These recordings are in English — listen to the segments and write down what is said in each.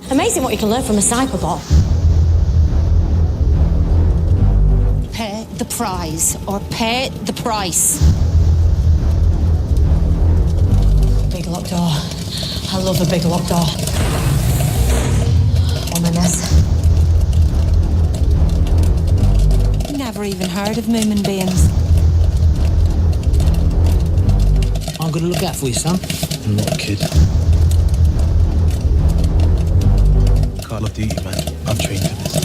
Amazing what you can learn from a cyberbot. Pay the prize, or pay the price. Big locked door. I love a big locked door. Ominous. Never even heard of human beings. I'm gonna look out for you, son. I'm not a kid. Call of Duty, man. I'm trained for this.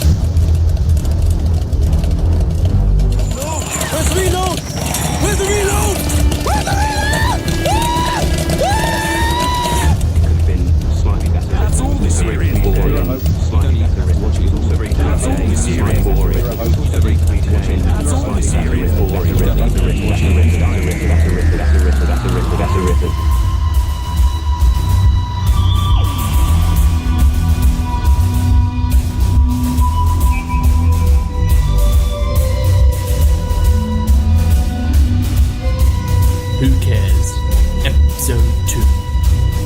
No! Where's the reload? Where's the reload? Where's the reload? Could have been slightly better. That's all the series. Slightly better. Watching is also very That's all the series. Boring. That's all the series. Boring. Who cares? Episode 2,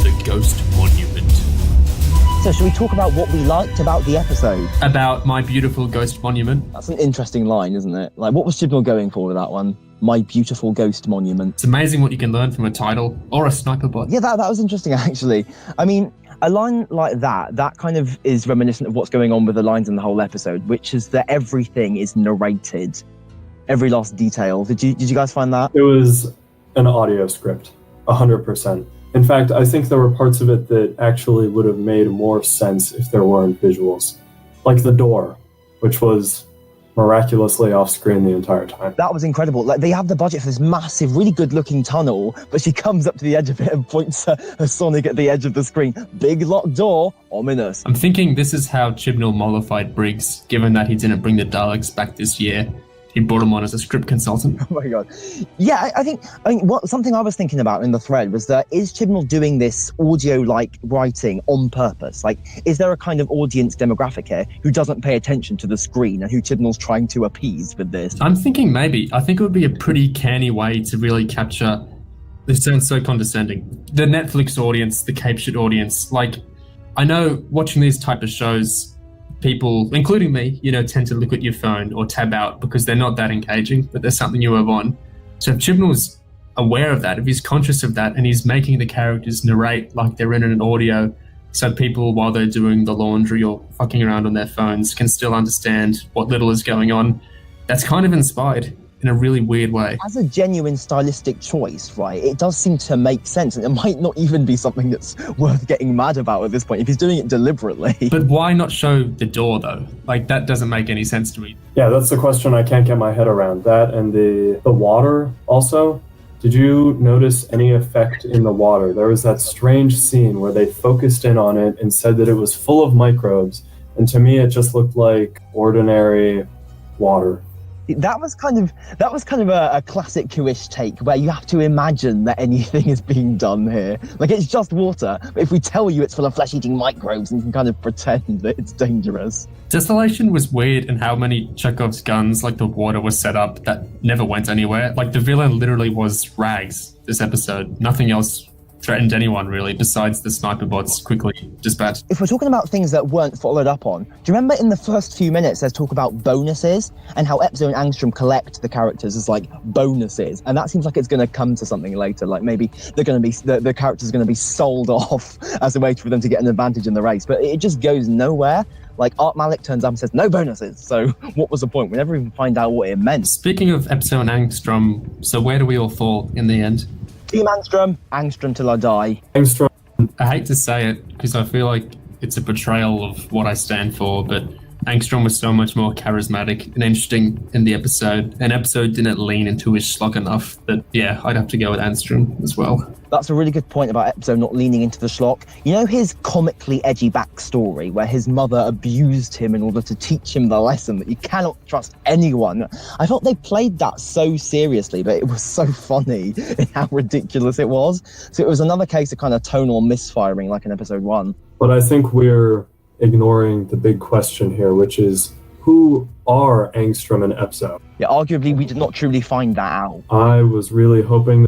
The Ghost Monument. So should we talk about what we liked about the episode? About my beautiful ghost monument. That's an interesting line, isn't it? Like, what was Chibnall going for with that one? My beautiful ghost monument. It's amazing what you can learn from a title or a sniper bot. Yeah, that was interesting, actually. I mean, a line like that kind of is reminiscent of what's going on with the lines in the whole episode, which is that everything is narrated. Every last detail. Did you guys find that? It was an audio script, 100%. In fact, I think there were parts of it that actually would have made more sense if there weren't visuals. Like the door, which was miraculously off screen the entire time. That was incredible. Like, they have the budget for this massive, really good looking tunnel, but she comes up to the edge of it and points her Sonic at the edge of the screen. Big locked door, ominous. I'm thinking this is how Chibnall mollified Briggs, given that he didn't bring the Daleks back this year. He brought him on as a script consultant. Oh my god. Yeah, I think something I was thinking about in the thread was that is Chibnall doing this audio-like writing on purpose? Like, is there a kind of audience demographic here who doesn't pay attention to the screen and who Chibnall's trying to appease with this? I'm thinking maybe. I think it would be a pretty canny way to really capture, this sounds so condescending, the Netflix audience, the Cape Shit audience. Like, I know watching these type of shows, people, including me, tend to look at your phone or tab out because they're not that engaging, but there's something you have on. So if Chibnall's aware of that, if he's conscious of that, and he's making the characters narrate like they're in an audio, so people, while they're doing the laundry or fucking around on their phones, can still understand what little is going on, that's kind of inspired in a really weird way. As a genuine stylistic choice, right, it does seem to make sense, and it might not even be something that's worth getting mad about at this point if he's doing it deliberately. But why not show the door, though? Like, that doesn't make any sense to me. Yeah, that's the question I can't get my head around. That and the water also. Did you notice any effect in the water? There was that strange scene where they focused in on it and said that it was full of microbes, and to me it just looked like ordinary water. That was kind of a classic Q-ish take where you have to imagine that anything is being done here. Like, it's just water, but if we tell you it's full of flesh-eating microbes, you can kind of pretend that it's dangerous. Distillation was weird in how many Chekhov's guns, like the water, was set up that never went anywhere. Like, the villain literally was rags this episode. Nothing else threatened anyone, really, besides the sniper bots quickly dispatched. If we're talking about things that weren't followed up on, do you remember in the first few minutes there's talk about bonuses and how Epzode and Angstrom collect the characters as like bonuses, and that seems like it's going to come to something later, like maybe they're going to be the characters are going to be sold off as a way for them to get an advantage in the race, but it just goes nowhere. Like, Art Malik turns up and says, no bonuses. So what was the point? We never even find out what it meant. Speaking of Epzode and Angstrom, so where do we all fall in the end? Team Angstrom till I die. Angstrom. I hate to say it because I feel like it's a betrayal of what I stand for, but Angstrom was so much more charismatic and interesting in the episode, and Epzode didn't lean into his schlock enough that, yeah, I'd have to go with Angstrom as well. That's a really good point about Epzode not leaning into the schlock. You know his comically edgy backstory where his mother abused him in order to teach him the lesson that you cannot trust anyone? I felt they played that so seriously, but it was so funny in how ridiculous it was. So it was another case of kind of tonal misfiring like in episode 1. But I think we're ignoring the big question here, which is, who are Angstrom and Epzode? Yeah, arguably we did not truly find that out. I was really hoping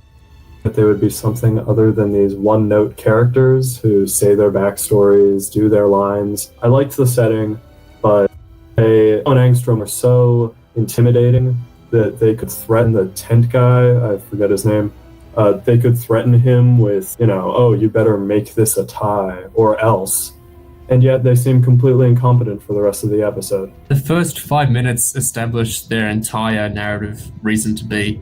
that they would be something other than these one-note characters who say their backstories, do their lines. I liked the setting, but Owen Angstrom are so intimidating that they could threaten the tent guy, I forget his name, they could threaten him with, oh, you better make this a tie or else. And yet they seem completely incompetent for the rest of the episode. The first 5 minutes establish their entire narrative reason to be,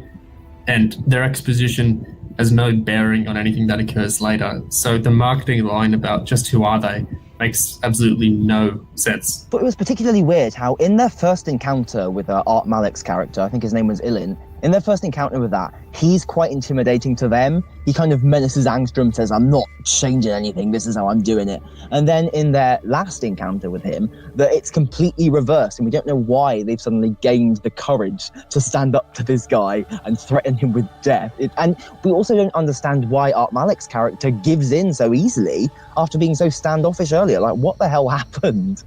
and their exposition has no bearing on anything that occurs later. So the marketing line about just who are they makes absolutely no sense. But it was particularly weird how in their first encounter with Art Malik's character, I think his name was Ilin, in their first encounter with that, he's quite intimidating to them. He kind of menaces Angstrom, says, I'm not changing anything, this is how I'm doing it. And then in their last encounter with him, that it's completely reversed, and we don't know why they've suddenly gained the courage to stand up to this guy and threaten him with death. And we also don't understand why Art Malik's character gives in so easily after being so standoffish earlier. Like, what the hell happened?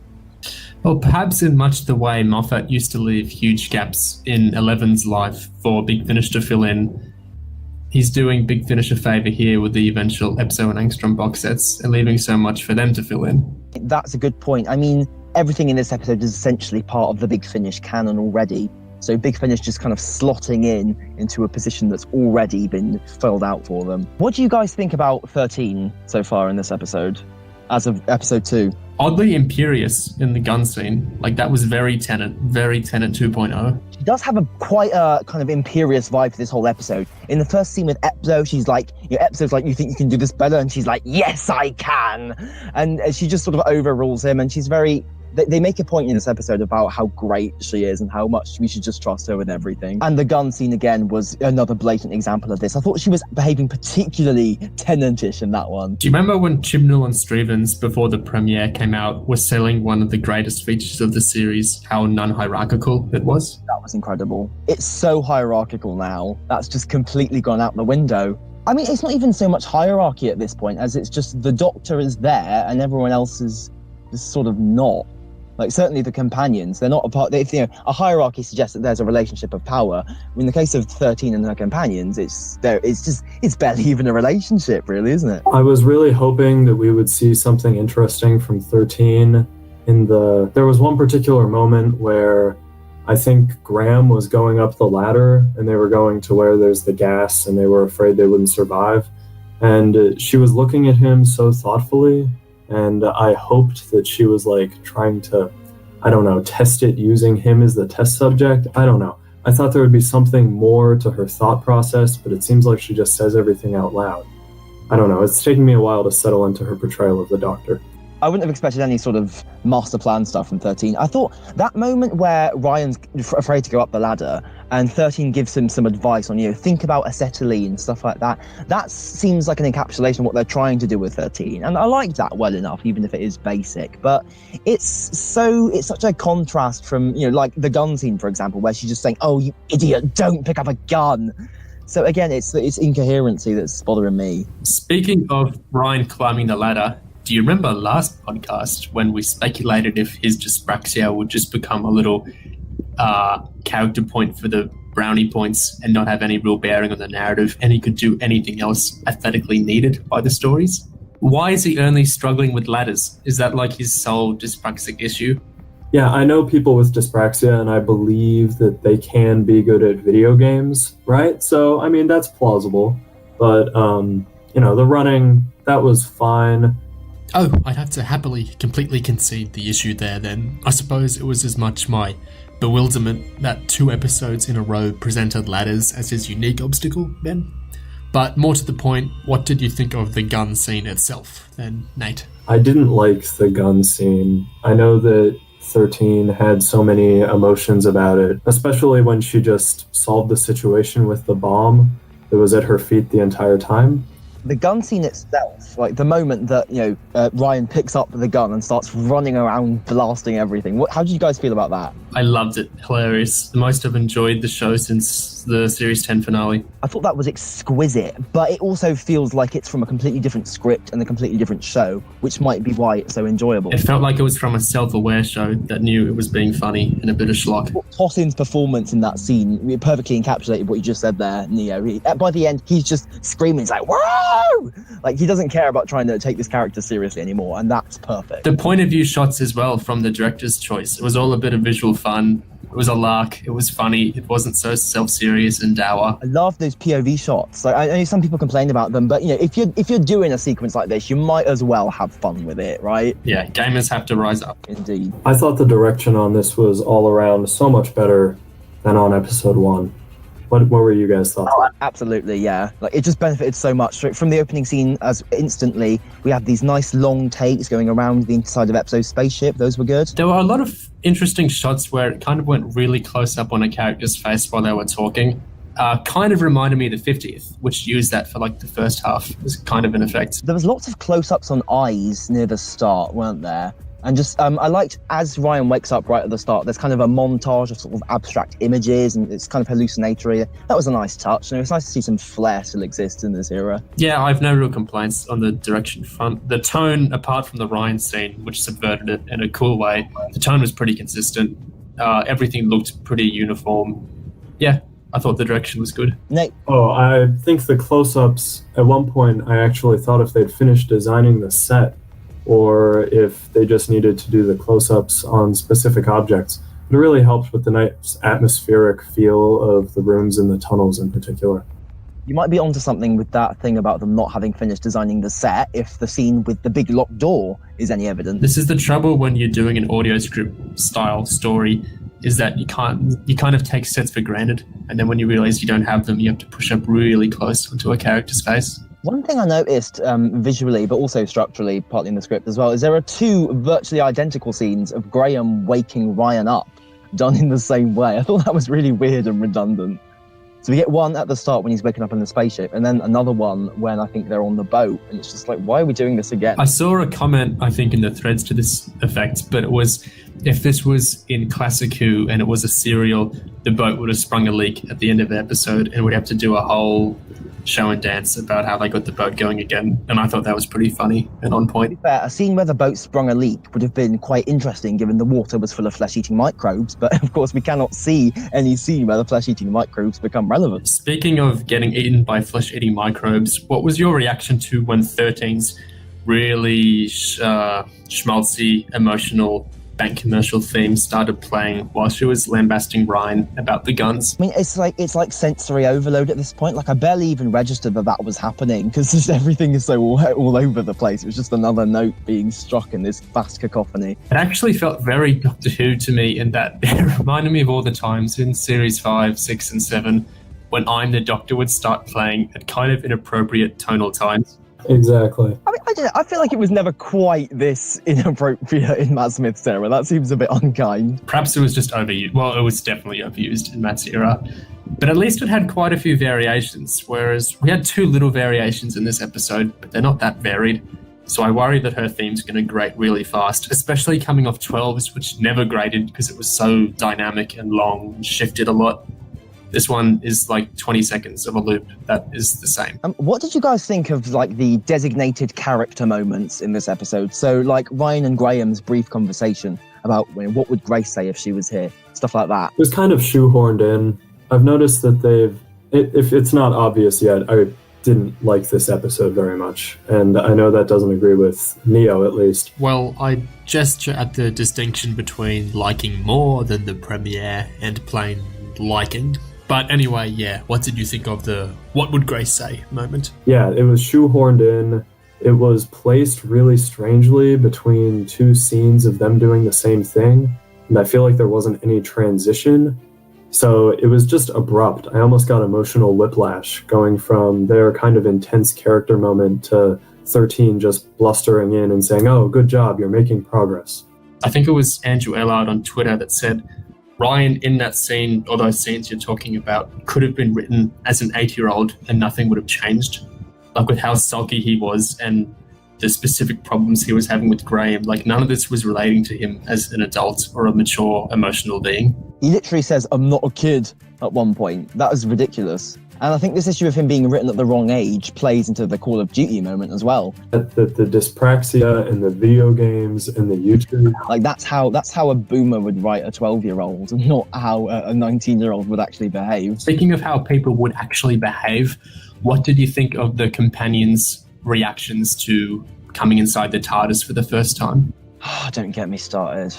Well, perhaps in much the way Moffat used to leave huge gaps in Eleven's life for Big Finish to fill in, he's doing Big Finish a favour here with the eventual Epzode and Angstrom box sets and leaving so much for them to fill in. That's a good point. I mean, everything in this episode is essentially part of the Big Finish canon already. So Big Finish just kind of slotting into a position that's already been filled out for them. What do you guys think about 13 so far in this episode, as of episode 2? Oddly imperious in the gun scene. Like, that was very Tenet 2.0. She does have quite a kind of imperious vibe to this whole episode. In the first scene with Epzode, she's like, Epzode's like, you think you can do this better? And she's like, yes, I can. And she just sort of overrules him, and she's very... They make a point in this episode about how great she is and how much we should just trust her with everything. And the gun scene, again, was another blatant example of this. I thought she was behaving particularly Tennant-ish in that one. Do you remember when Chibnall and Strevens, before the premiere came out, were selling one of the greatest features of the series, how non-hierarchical it was? That was incredible. It's so hierarchical now. That's just completely gone out the window. I mean, it's not even so much hierarchy at this point as it's just the Doctor is there and everyone else is sort of not. Like, certainly the companions, they're not a part. A hierarchy suggests that there's a relationship of power. In the case of 13 and her companions, it's barely even a relationship, really, isn't it? I was really hoping that we would see something interesting from 13. There was one particular moment where I think Graham was going up the ladder and they were going to where there's the gas and they were afraid they wouldn't survive. And she was looking at him so thoughtfully. And I hoped that she was like trying to, test it using him as the test subject. I don't know. I thought there would be something more to her thought process, but it seems like she just says everything out loud. I don't know. It's taking me a while to settle into her portrayal of the Doctor. I wouldn't have expected any sort of master plan stuff from 13. I thought that moment where Ryan's afraid to go up the ladder and 13 gives him some advice on, think about acetylene, stuff like that. That seems like an encapsulation of what they're trying to do with 13. And I like that well enough, even if it is basic. But it's such a contrast from, like the gun scene, for example, where she's just saying, oh, you idiot, don't pick up a gun. So again, it's incoherency that's bothering me. Speaking of Ryan climbing the ladder, do you remember last podcast when we speculated if his dyspraxia would just become a little character point for the brownie points and not have any real bearing on the narrative, and he could do anything else aesthetically needed by the stories? Why is he only struggling with ladders? Is that like his sole dyspraxic issue? Yeah, I know people with dyspraxia, and I believe that they can be good at video games, right? So, I mean, that's plausible. But, the running, that was fine. Oh, I'd have to happily completely concede the issue there then. I suppose it was as much my bewilderment that 2 episodes in a row presented ladders as his unique obstacle then. But more to the point, what did you think of the gun scene itself then, Nate? I didn't like the gun scene. I know that 13 had so many emotions about it, especially when she just solved the situation with the bomb that was at her feet the entire time. The gun scene itself, like the moment that, Ryan picks up the gun and starts running around blasting everything. How do you guys feel about that? I loved it. Hilarious. The most I've enjoyed the show since the Series 10 finale. I thought that was exquisite, but it also feels like it's from a completely different script and a completely different show, which might be why it's so enjoyable. It felt like it was from a self-aware show that knew it was being funny and a bit of schlock. Tossin's performance in that scene perfectly encapsulated what you just said there, Neo. By the end, he's just screaming. It's like, whoa! Like, he doesn't care about trying to take this character seriously anymore, and that's perfect. The point of view shots as well from the director's choice. It was all a bit of visual fun. It was a lark. It was funny. It wasn't so self-serious and dour. I love those POV shots. Like, I know some people complain about them, but if you're doing a sequence like this, you might as well have fun with it, right? Yeah, gamers have to rise up. Indeed. I thought the direction on this was all around so much better than on episode 1. What were you guys' thoughts? Oh, absolutely, yeah. Like, it just benefited so much. From the opening scene, as instantly, we had these nice long takes going around the inside of Epzode's spaceship. Those were good. There were a lot of interesting shots where it kind of went really close up on a character's face while they were talking. Kind of reminded me of the 50th, which used that for like the first half. It was kind of in effect. There was lots of close-ups on eyes near the start, weren't there? And just, I liked, as Ryan wakes up right at the start, there's kind of a montage of sort of abstract images, and it's kind of hallucinatory. That was a nice touch, and it was nice to see some flair still exist in this era. Yeah, I've no real complaints on the direction front. The tone, apart from the Ryan scene, which subverted it in a cool way, the tone was pretty consistent. Everything looked pretty uniform. Yeah, I thought the direction was good. Nate? Oh, I think the close-ups, at one point, I actually thought if they'd finished designing the set, or if they just needed to do the close-ups on specific objects. It really helped with the nice atmospheric feel of the rooms and the tunnels in particular. You might be onto something with that thing about them not having finished designing the set if the scene with the big locked door is any evidence. This is the trouble when you're doing an audio script style story, is that you kind of take sets for granted, and then when you realize you don't have them, you have to push up really close onto a character's face. One thing I noticed visually, but also structurally, partly in the script as well, is there are two virtually identical scenes of Graham waking Ryan up, done in the same way. I thought that was really weird and redundant. So we get one at the start when he's waking up in the spaceship, and then another one when I think they're on the boat, and it's just like, why are we doing this again? I saw a comment, I think, in the threads to this effect, but it was, if this was in Classic Who and it was a serial, the boat would have sprung a leak at the end of the episode, and we'd have to do a whole show and dance about how they got the boat going again, and I thought that was pretty funny and on point. To be fair, a scene where the boat sprung a leak would have been quite interesting given the water was full of flesh-eating microbes, but of course we cannot see any scene where the flesh-eating microbes become relevant. Speaking of getting eaten by flesh-eating microbes, what was your reaction to when 13's really schmaltzy, emotional bank commercial theme started playing while she was lambasting Ryan about the guns? I mean, it's like sensory overload at this point. Like, I barely even registered that was happening because just everything is so all over the place. It was just another note being struck in this vast cacophony. It actually felt very Doctor Who to me in that it reminded me of all the times in Series 5, 6 and 7 when I'm the Doctor would start playing at kind of inappropriate tonal times. Exactly. I mean, I feel like it was never quite this inappropriate in Matt Smith's era. That seems a bit unkind. Perhaps it was just overused. Well, it was definitely overused in Matt's era. But at least it had quite a few variations, whereas we had two little variations in this episode, but they're not that varied. So I worry that her theme's going to grate really fast, especially coming off 12's, which never grated because it was so dynamic and long and shifted a lot. This one is like 20 seconds of a loop that is the same. What did you guys think of like the designated character moments in this episode? So like Ryan and Graham's brief conversation about what would Grace say if she was here? Stuff like that. It was kind of shoehorned in. I've noticed that if it's not obvious yet, I didn't like this episode very much. And I know that doesn't agree with Neo, at least. Well, I gesture at the distinction between liking more than the premiere and plain liking. But anyway, yeah, what did you think of the what would Grace say moment? Yeah, it was shoehorned in. It was placed really strangely between two scenes of them doing the same thing. And I feel like there wasn't any transition. So it was just abrupt. I almost got emotional whiplash going from their kind of intense character moment to 13 just blustering in and saying, oh, good job, you're making progress. I think it was Andrew Ellard on Twitter that said, Ryan in that scene, or those scenes you're talking about, could have been written as an 8-year-old and nothing would have changed. Like with how sulky he was and the specific problems he was having with Graham. Like, none of this was relating to him as an adult or a mature, emotional being. He literally says, "I'm not a kid," at one point. That was ridiculous. And I think this issue of him being written at the wrong age plays into the Call of Duty moment as well. The dyspraxia and the video games and the YouTube. Like, that's how a boomer would write a 12-year-old, and not how a 19-year-old would actually behave. Speaking of how people would actually behave, what did you think of the companions' reactions to coming inside the TARDIS for the first time? Don't get me started.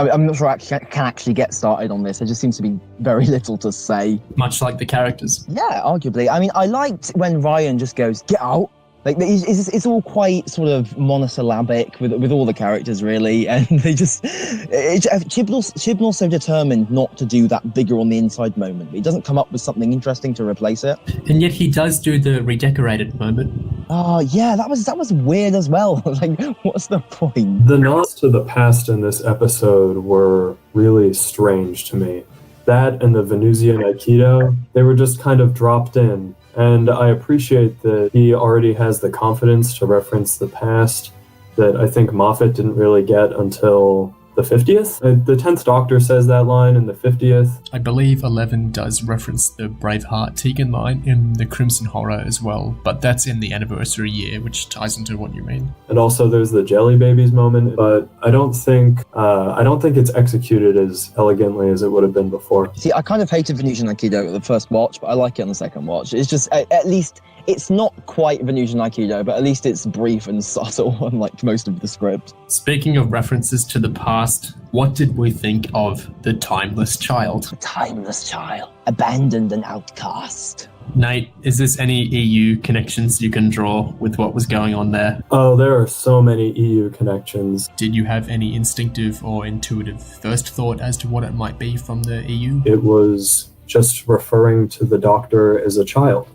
I'm not sure I can actually get started on this. There just seems to be very little to say. Much like the characters. Yeah, arguably. I mean, I liked when Ryan just goes, "Get out." Like, it's all quite sort of monosyllabic with all the characters, really. And they just... Chibnall's so determined not to do that bigger on the inside moment. But he doesn't come up with something interesting to replace it. And yet he does do the redecorated moment. Oh, yeah, that was weird as well. Like, what's the point? The nods to the past in this episode were really strange to me. That and the Venusian Aikido, they were just kind of dropped in. And I appreciate that he already has the confidence to reference the past that I think Moffat didn't really get until the 50th. The 10th Doctor says that line in the 50th. I believe 11 does reference the Braveheart Tegan line in the Crimson Horror as well, but that's in the anniversary year, which ties into what you mean. And also there's the Jelly Babies moment, but I don't think it's executed as elegantly as it would have been before. See, I kind of hated Venusian Aikido at the first watch, but I like it on the second watch. It's just, at least, it's not quite Venusian Aikido, but at least it's brief and subtle, unlike most of the script. Speaking of references to the past, what did we think of the Timeless Child? The Timeless Child, abandoned and outcast. Nate, is this any EU connections you can draw with what was going on there? Oh, there are so many EU connections. Did you have any instinctive or intuitive first thought as to what it might be from the EU? It was just referring to the Doctor as a child.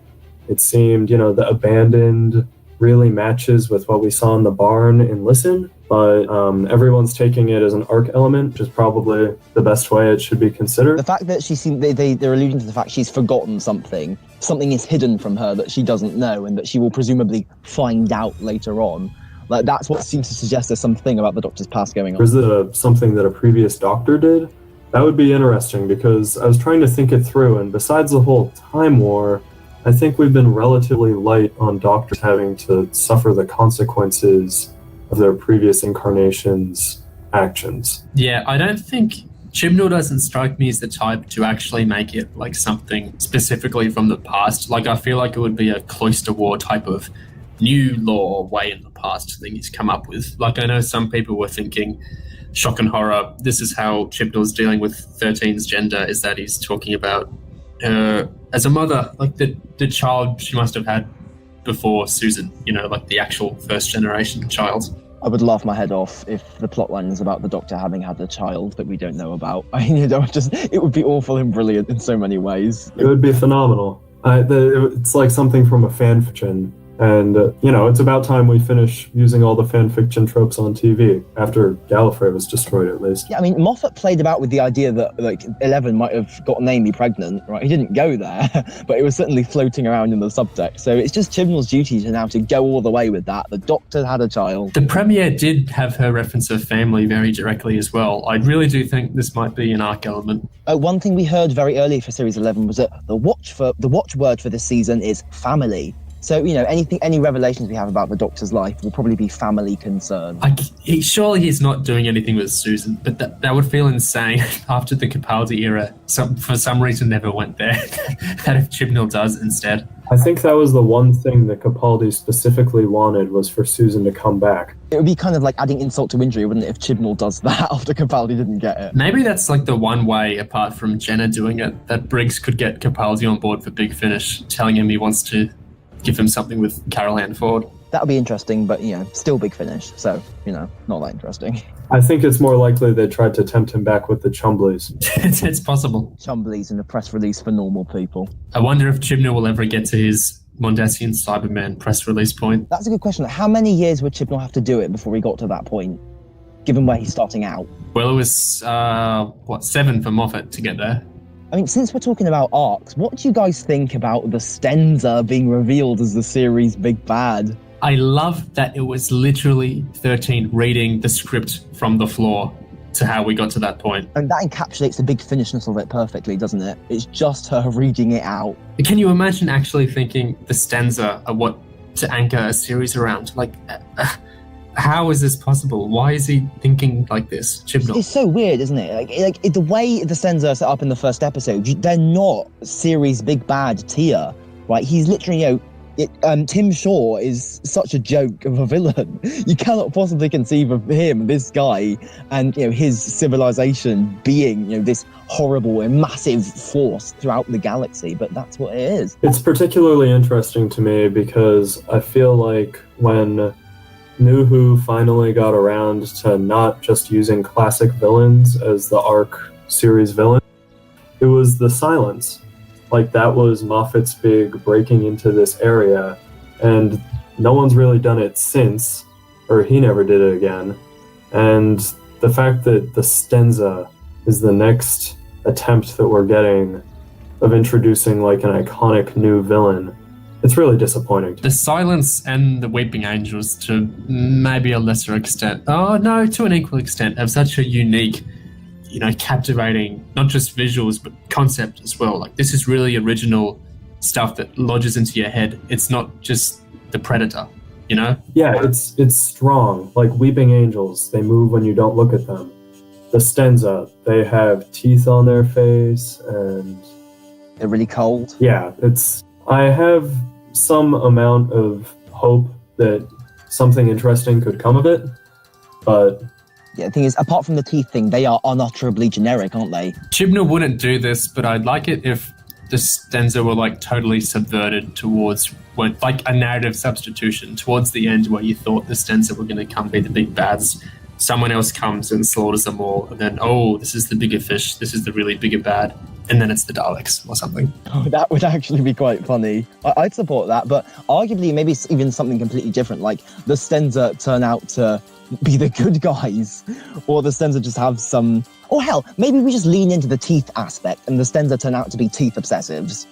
It seemed, the abandoned really matches with what we saw in the barn in Listen, but everyone's taking it as an arc element, which is probably the best way it should be considered. The fact that they're alluding to the fact she's forgotten something is hidden from her that she doesn't know and that she will presumably find out later on. Like, that's what seems to suggest there's something about the Doctor's past going on. Or is it something that a previous Doctor did? That would be interesting, because I was trying to think it through, and besides the whole Time War, I think we've been relatively light on Doctors having to suffer the consequences of their previous incarnations' actions. Yeah, I don't think Chibnall doesn't strike me as the type to actually make it like something specifically from the past. Like, I feel like it would be a cloister war type of new law way in the past thing he's come up with. Like, I know some people were thinking shock and horror, this is how Chibnall's dealing with 13's gender, is that he's talking about as a mother, like the child she must have had before Susan, like the actual first generation child. I would laugh my head off if the plotline is about the Doctor having had a child that we don't know about. I mean, it would be awful and brilliant in so many ways. It would be phenomenal. It's like something from a fan fiction. And, it's about time we finish using all the fan fiction tropes on TV, after Gallifrey was destroyed, at least. Yeah, I mean, Moffat played about with the idea that, like, 11 might have gotten Amy pregnant, right? He didn't go there, but it was certainly floating around in the subtext. So it's just Chibnall's duty to now to go all the way with that. The Doctor had a child. The premiere did have her reference of family very directly as well. I really do think this might be an arc element. One thing we heard very early for Series 11 was that the watchword for this season is family. So, any revelations we have about the Doctor's life will probably be family concern. Surely he's not doing anything with Susan, but that would feel insane after the Capaldi era. For some reason never went there. That if Chibnall does instead. I think that was the one thing that Capaldi specifically wanted, was for Susan to come back. It would be kind of like adding insult to injury, wouldn't it, if Chibnall does that after Capaldi didn't get it? Maybe that's like the one way, apart from Jenna doing it, that Briggs could get Capaldi on board for Big Finish, telling him he wants to give him something with Carol Ann Ford. That would be interesting, but, still Big Finish. So, not that interesting. I think it's more likely they tried to tempt him back with the Chumbleys. It's possible. Chumbleys in a press release for normal people. I wonder if Chibnall will ever get to his Mondasian Cyberman press release point. That's a good question. How many years would Chibnall have to do it before he got to that point, given where he's starting out? Well, it was, 7 for Moffat to get there. I mean, since we're talking about arcs, what do you guys think about the Stenza being revealed as the series' big bad? I love that it was literally 13 reading the script from the floor to how we got to that point. And that encapsulates the big finishness of it perfectly, doesn't it? It's just her reading it out. Can you imagine actually thinking the stanza are what to anchor a series around? Like, how is this possible? Why is he thinking like this, Chibnall? It's so weird, isn't it? Like the way the stanza are set up in the first episode, they're not series big bad tier, right? He's literally, Tim Shaw is such a joke of a villain. You cannot possibly conceive of him, this guy, and his civilization being this horrible and massive force throughout the galaxy. But that's what it is. It's particularly interesting to me because I feel like when New Who finally got around to not just using classic villains as the Arc series villain, it was the Silence. Like, that was Moffat's big breaking into this area, and no one's really done it since, or he never did it again. And the fact that the stanza is the next attempt that we're getting of introducing like an iconic new villain, it's really disappointing. The Silence and the Weeping Angels, to maybe a lesser extent, to an equal extent, have such a unique, captivating, not just visuals, but concept as well. Like, this is really original stuff that lodges into your head. It's not just the Predator, Yeah, it's strong. Like Weeping Angels, they move when you don't look at them. The stanza, they have teeth on their face, and they're really cold. Yeah, I have some amount of hope that something interesting could come of it, but yeah, the thing is, apart from the teeth thing, they are unutterably generic, aren't they? Chibnall wouldn't do this, but I'd like it if the stanza were like totally subverted towards like a narrative substitution towards the end, where you thought the stanza were going to come be the big bads. Someone else comes and slaughters them all, and then, this is the bigger fish, this is the really bigger bad, and then it's the Daleks or something. Oh, that would actually be quite funny. I'd support that, but arguably maybe it's even something completely different, like the Stenza turn out to be the good guys, or the Stenza just have some... Or hell, maybe we just lean into the teeth aspect and the Stenza turn out to be teeth obsessives.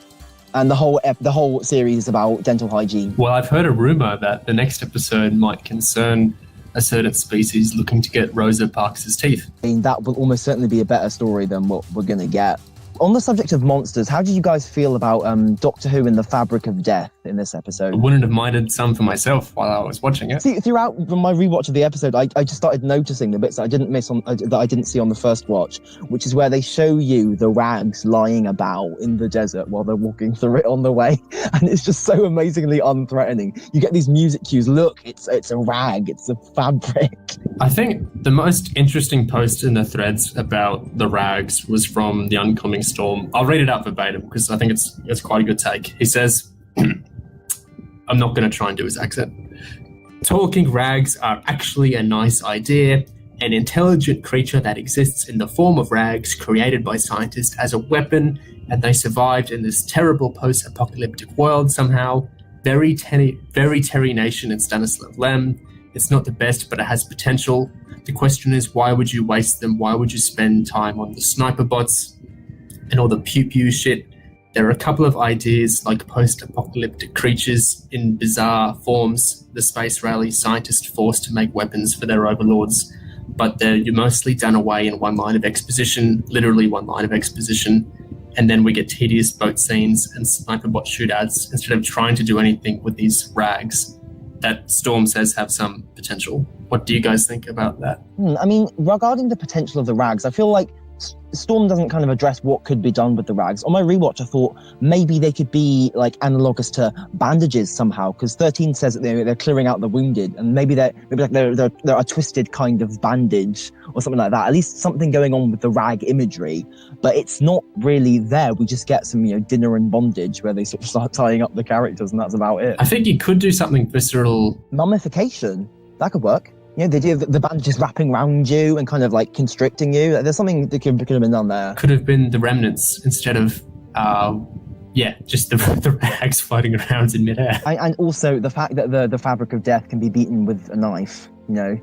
And the whole series is about dental hygiene. Well, I've heard a rumour that the next episode might concern a certain species looking to get Rosa Parks' teeth. I mean, that will almost certainly be a better story than what we're going to get. On the subject of monsters, how did you guys feel about Doctor Who and the Fabric of Death in this episode? I wouldn't have minded some for myself while I was watching it. See, throughout my rewatch of the episode, I just started noticing the bits that I didn't miss that I didn't see on the first watch, which is where they show you the rags lying about in the desert while they're walking through it on the way, and it's just so amazingly unthreatening. You get these music cues. Look, it's a rag, it's a fabric. I think the most interesting post in the threads about the rags was from the Oncoming Storm. I'll read it out verbatim because I think it's quite a good take. He says, I'm not going to try and do his accent. Talking rags are actually a nice idea. An intelligent creature that exists in the form of rags created by scientists as a weapon, and they survived in this terrible post-apocalyptic world somehow. Very Terry Nation and Stanislav Lem. It's not the best, but it has potential. The question is, why would you waste them? Why would you spend time on the sniper bots and all the pew-pew shit? There are a couple of ideas like post-apocalyptic creatures in bizarre forms, the space rally scientists forced to make weapons for their overlords, but they're mostly done away in one line of exposition, literally one line of exposition, and then we get tedious boat scenes and sniper bot shootouts instead of trying to do anything with these rags that Storm says have some potential. What do you guys think about that? I mean, regarding the potential of the rags, I feel like Storm doesn't kind of address what could be done with the rags. On my rewatch, I thought maybe they could be like analogous to bandages somehow, because 13 says that they're clearing out the wounded, and maybe they're a twisted kind of bandage or something like that. At least something going on with the rag imagery, but it's not really there. We just get some dinner and bondage where they sort of start tying up the characters, and that's about it. I think you could do something visceral. Mummification, that could work. The idea of the bandages wrapping around you and kind of like constricting you. There's something that could have been done there. Could have been the remnants instead of, just the rags floating around in midair. And also the fact that the fabric of death can be beaten with a knife, I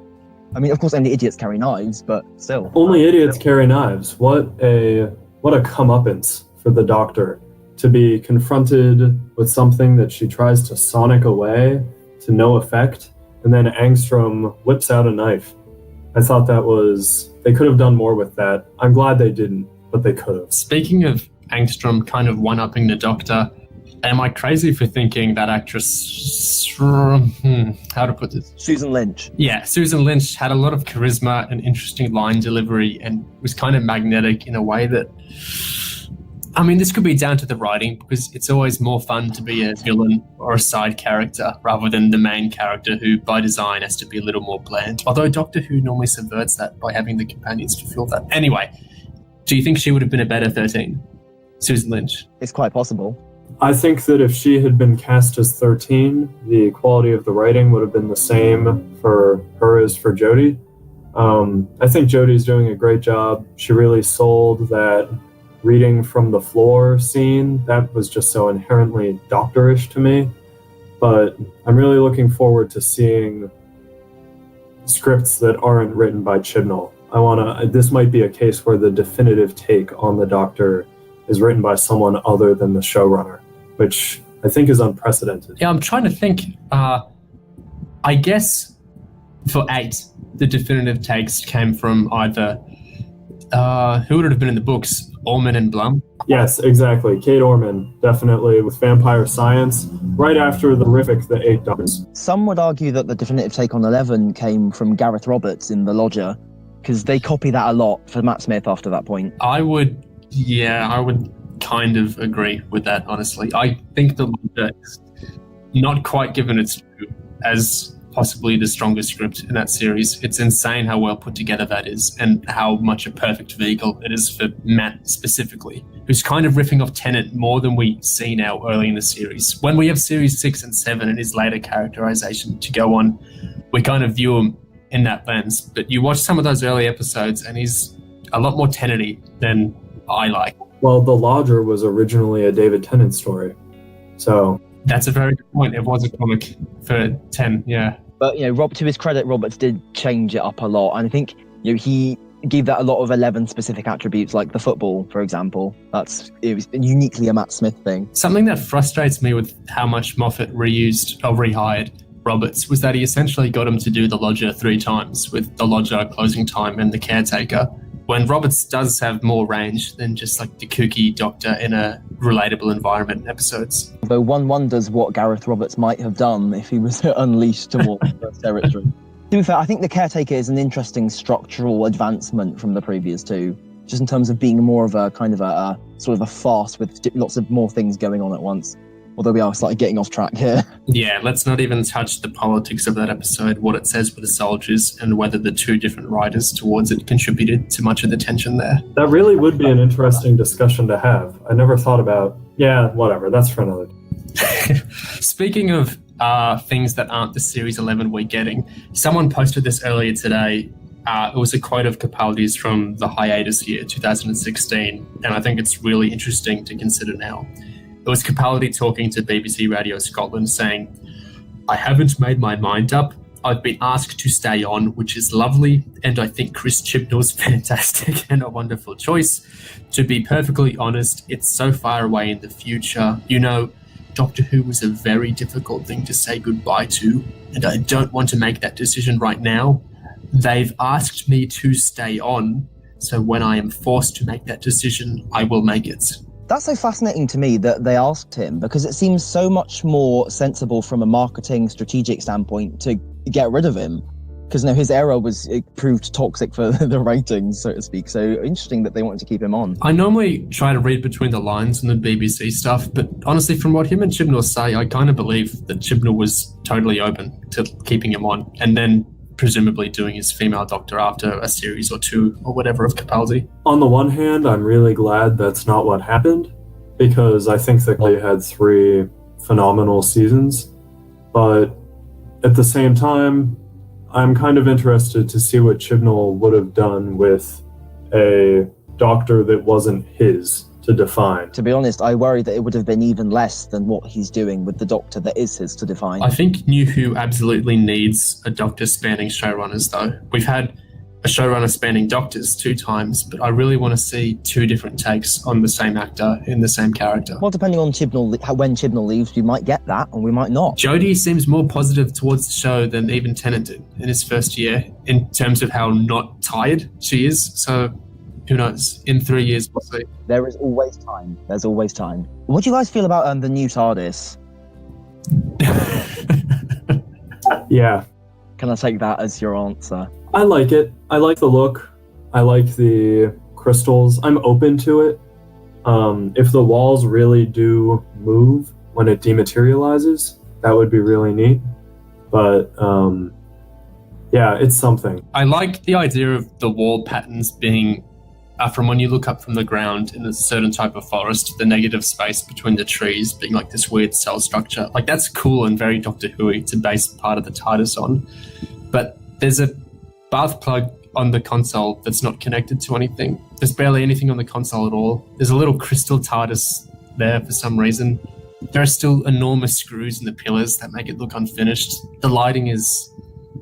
mean, of course, only idiots carry knives, but still. Only idiots carry knives. What a comeuppance for the Doctor to be confronted with something that she tries to sonic away to no effect, and then Angstrom whips out a knife. I thought they could have done more with that. I'm glad they didn't, but they could have. Speaking of Angstrom kind of one-upping the Doctor, am I crazy for thinking that actress, how to put this? Susan Lynch. Yeah, Susan Lynch had a lot of charisma and interesting line delivery and was kind of magnetic in a way that, I mean, this could be down to the writing, because it's always more fun to be a villain or a side character rather than the main character who, by design, has to be a little more bland. Although Doctor Who normally subverts that by having the companions fulfill that. Anyway, do you think she would have been a better 13? Susan Lynch? It's quite possible. I think that if she had been cast as 13, the quality of the writing would have been the same for her as for Jodie. I think Jodie's doing a great job. She really sold that reading from the floor scene. That was just so inherently doctorish to me. But I'm really looking forward to seeing scripts that aren't written by Chibnall. This might be a case where the definitive take on the Doctor is written by someone other than the showrunner, which I think is unprecedented. Yeah, I'm trying to think. I guess for 8, the definitive takes came from either, who would it have been in the books? Orman and Blum? Yes, exactly. Kate Orman, definitely, with Vampire Science, right after the horrific The Eight Doctors. Some would argue that the definitive take on 11 came from Gareth Roberts in The Lodger, because they copy that a lot for Matt Smith after that point. I would kind of agree with that, honestly. I think The Lodger is not quite given its due as possibly the strongest script in that series. It's insane how well put together that is, and how much a perfect vehicle it is for Matt specifically, who's kind of riffing off Tennant more than we see now early in the series. When we have series 6 and 7 and his later characterization to go on, we kind of view him in that lens. But you watch some of those early episodes and he's a lot more Tennant-y than I like. Well, The Lodger was originally a David Tennant story, so... That's a very good point. It was a comic for 10, yeah. But, to his credit, Roberts did change it up a lot. And I think, he gave that a lot of 11 specific attributes, like the football, for example. It was uniquely a Matt Smith thing. Something that frustrates me with how much Moffat rehired Roberts was that he essentially got him to do The Lodger 3 times, with The Lodger, Closing Time, and The Caretaker, when Roberts does have more range than just like the kooky Doctor in a relatable environment episodes. Though one wonders what Gareth Roberts might have done if he was unleashed towards first territory. To be fair, I think The Caretaker is an interesting structural advancement from the previous 2, just in terms of being more of a kind of a sort of a farce with lots of more things going on at once. Although we are slightly getting off track here. Yeah, let's not even touch the politics of that episode, what it says with the soldiers, and whether the 2 different writers towards it contributed to much of the tension there. That really would be an interesting discussion to have. I never thought about, whatever, that's for another day. Speaking of things that aren't the Series 11 we're getting, someone posted this earlier today. It was a quote of Capaldi's from the hiatus year, 2016, and I think it's really interesting to consider now. It was Capaldi talking to BBC Radio Scotland saying, "I haven't made my mind up. I've been asked to stay on, which is lovely, and I think Chris Chibnall's fantastic and a wonderful choice. To be perfectly honest, it's so far away in the future. Doctor Who was a very difficult thing to say goodbye to, and I don't want to make that decision right now. They've asked me to stay on, so when I am forced to make that decision, I will make it." That's so fascinating to me that they asked him, because it seems so much more sensible from a marketing strategic standpoint to get rid of him. Because his era proved toxic for the ratings, so to speak. So interesting that they wanted to keep him on. I normally try to read between the lines in the BBC stuff, but honestly, from what him and Chibnall say, I kind of believe that Chibnall was totally open to keeping him on, and then presumably doing his female Doctor after a series or 2 or whatever of Capaldi. On the one hand, I'm really glad that's not what happened, because I think that they had 3 phenomenal seasons. But at the same time, I'm kind of interested to see what Chibnall would have done with a Doctor that wasn't his to define. To be honest, I worry that it would have been even less than what he's doing with the Doctor that is his to define. I think New Who absolutely needs a Doctor spanning showrunners, though. We've had a showrunner spanning Doctors 2 times, but I really want to see 2 different takes on the same actor in the same character. Well, depending on when Chibnall leaves, we might get that, and we might not. Jodie seems more positive towards the show than even Tennant did in his first year, in terms of how not tired she is. So, who knows? In 3 years, we'll see. There is always time. There's always time. What do you guys feel about the new TARDIS? Yeah, Can I take that as your answer? I like it. I like the look. I like the crystals. I'm open to it. If the walls really do move when it dematerializes, that would be really neat. But yeah, it's something. I like the idea of the wall patterns being from when you look up from the ground in a certain type of forest, the negative space between the trees being like this weird cell structure. Like, that's cool and very Doctor Who-y to base part of the TARDIS on. But there's a bath plug on the console that's not connected to anything. There's barely anything on the console at all. There's a little crystal TARDIS there for some reason. There are still enormous screws in the pillars that make it look unfinished. The lighting is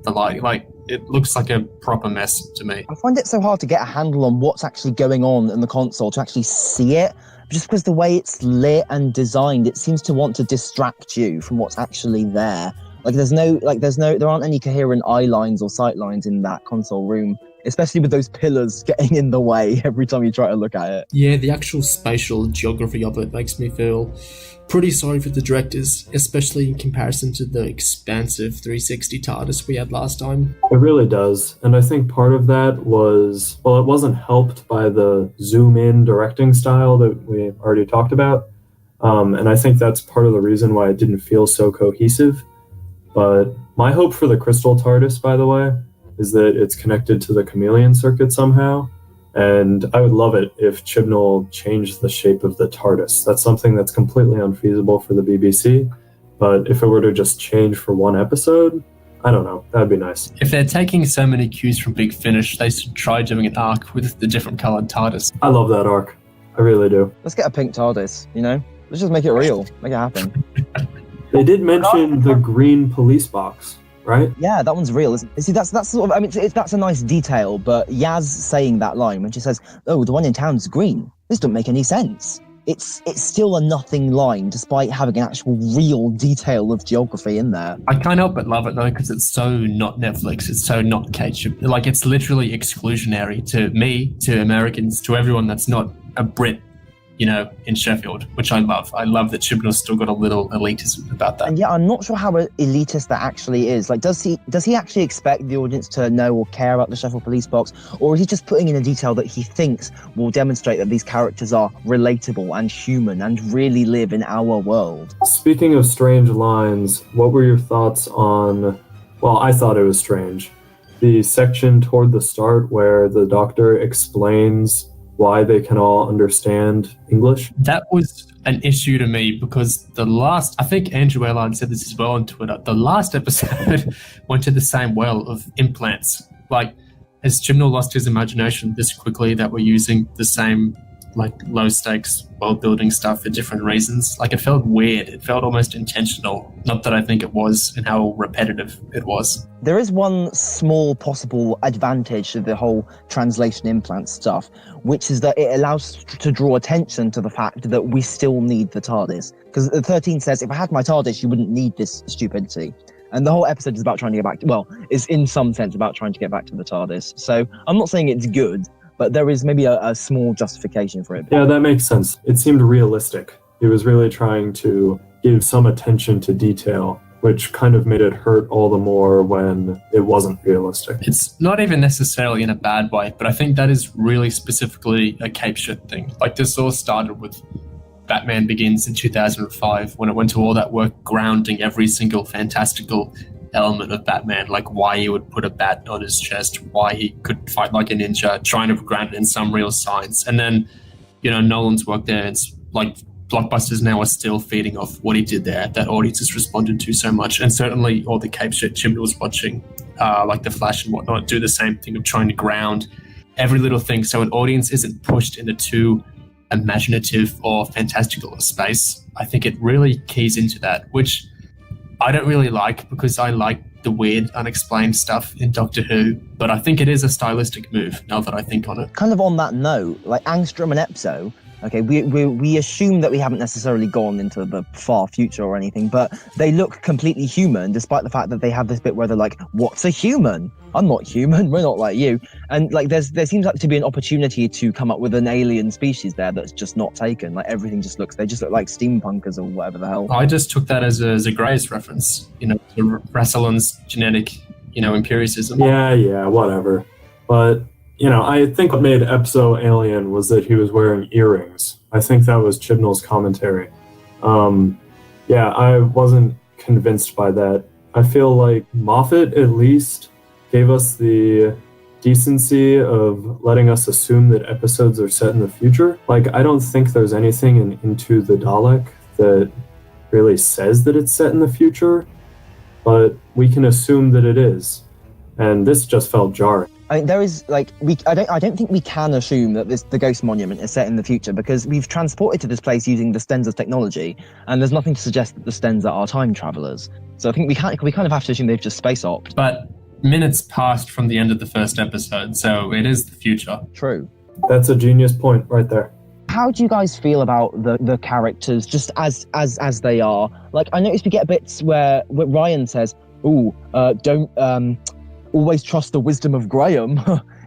the lighting. Like, it looks like a proper mess to me. I find it so hard to get a handle on what's actually going on in the console, to actually see it, just because the way it's lit and designed, it seems to want to distract you from what's actually there. Like, there aren't any coherent eye lines or sight lines in that console room, especially with those pillars getting in the way every time you try to look at it. Yeah, the actual spatial geography of it makes me feel pretty sorry for the directors, especially in comparison to the expansive 360 TARDIS we had last time. It really does. And I think part of that was, well, it wasn't helped by the zoom-in directing style that we already talked about. And I think that's part of the reason why it didn't feel so cohesive. But my hope for the Crystal TARDIS, by the way, is that it's connected to the chameleon circuit somehow. And I would love it if Chibnall changed the shape of the TARDIS. That's something that's completely unfeasible for the BBC. But if it were to just change for one episode, I don't know. That'd be nice. If they're taking so many cues from Big Finish, they should try doing an arc with the different coloured TARDIS. I love that arc. I really do. Let's get a pink TARDIS, you know? Let's just make it real. Make it happen. They did mention the green police box, right? Yeah, that one's real. See, that's sort of, I mean, that's a nice detail, but Yaz saying that line when she says, "Oh, the one in town's green," this doesn't make any sense. It's still a nothing line, despite having an actual real detail of geography in there. I can't help but love it though, because it's so not Netflix. It's so not Kate. Like, it's literally exclusionary to me, to Americans, to everyone that's not a Brit, you know, in Sheffield, which I love. I love that Chibnall's still got a little elitism about that. And yeah, I'm not sure how elitist that actually is. Like, does he actually expect the audience to know or care about the Sheffield police box, or is he just putting in a detail that he thinks will demonstrate that these characters are relatable and human and really live in our world? Speaking of strange lines, what were your thoughts on, well, I thought it was strange, the section toward the start where the Doctor explains why they can all understand English? That was an issue to me because I think Andrew Allard said this as well on Twitter, the last episode went to the same well of implants. Like, has Chibnall lost his imagination this quickly that we're using the same, like, low stakes world building stuff for different reasons? Like, it felt weird. It felt almost intentional. Not that I think it was, and how repetitive it was. There is one small possible advantage of the whole translation implant stuff, which is that it allows to draw attention to the fact that we still need the TARDIS. Because the 13 says, if I had my TARDIS, you wouldn't need this stupidity. And the whole episode is about trying to get back is in some sense about trying to get back to the TARDIS. So I'm not saying it's good, but there is maybe a small justification for it. Yeah, that makes sense. It seemed realistic. He was really trying to give some attention to detail, which kind of made it hurt all the more when it wasn't realistic. It's not even necessarily in a bad way, but I think that is really specifically a Cape Shit thing. Like, this all started with Batman Begins in 2005, when it went to all that work grounding every single fantastical element of Batman, like why he would put a bat on his chest, why he could fight like a ninja, trying to ground it in some real science. And then, you know, Nolan's work there, it's like blockbusters now are still feeding off what he did there, that audiences responded to so much. And certainly all the Cape Shit Chibnall was watching, like The Flash and whatnot, do the same thing of trying to ground every little thing so an audience isn't pushed into too imaginative or fantastical a space. I think it really keys into that, which I don't really like, because I like the weird, unexplained stuff in Doctor Who, but I think it is a stylistic move, now that I think on it. Kind of on that note, like Angstrom and Epzode, okay, we assume that we haven't necessarily gone into the far future or anything, but they look completely human, despite the fact that they have this bit where they're like, what's a human? I'm not human, we're not like you. And like there seems like to be an opportunity to come up with an alien species there that's just not taken. Like everything they just look like steampunkers or whatever the hell. I just took that as a Gray's reference, to Rassilon's genetic, empiricism. Yeah, whatever. But I think what made Epzo alien was that he was wearing earrings. I think that was Chibnall's commentary. I wasn't convinced by that. I feel like Moffat at least gave us the decency of letting us assume that episodes are set in the future. Like, I don't think there's anything in Into the Dalek that really says that it's set in the future, but we can assume that it is. And this just felt jarring. I mean, there is I don't think we can assume that the Ghost Monument is set in the future, because we've transported to this place using the Stenza's technology, and there's nothing to suggest that the Stenza are time travelers. So I think we kind of have to assume they've just space hopped. But minutes passed from the end of the first episode, so it is the future. True. That's a genius point right there. How do you guys feel about the characters just as they are? Like, I noticed we get bits where Ryan says, don't always trust the wisdom of Graham.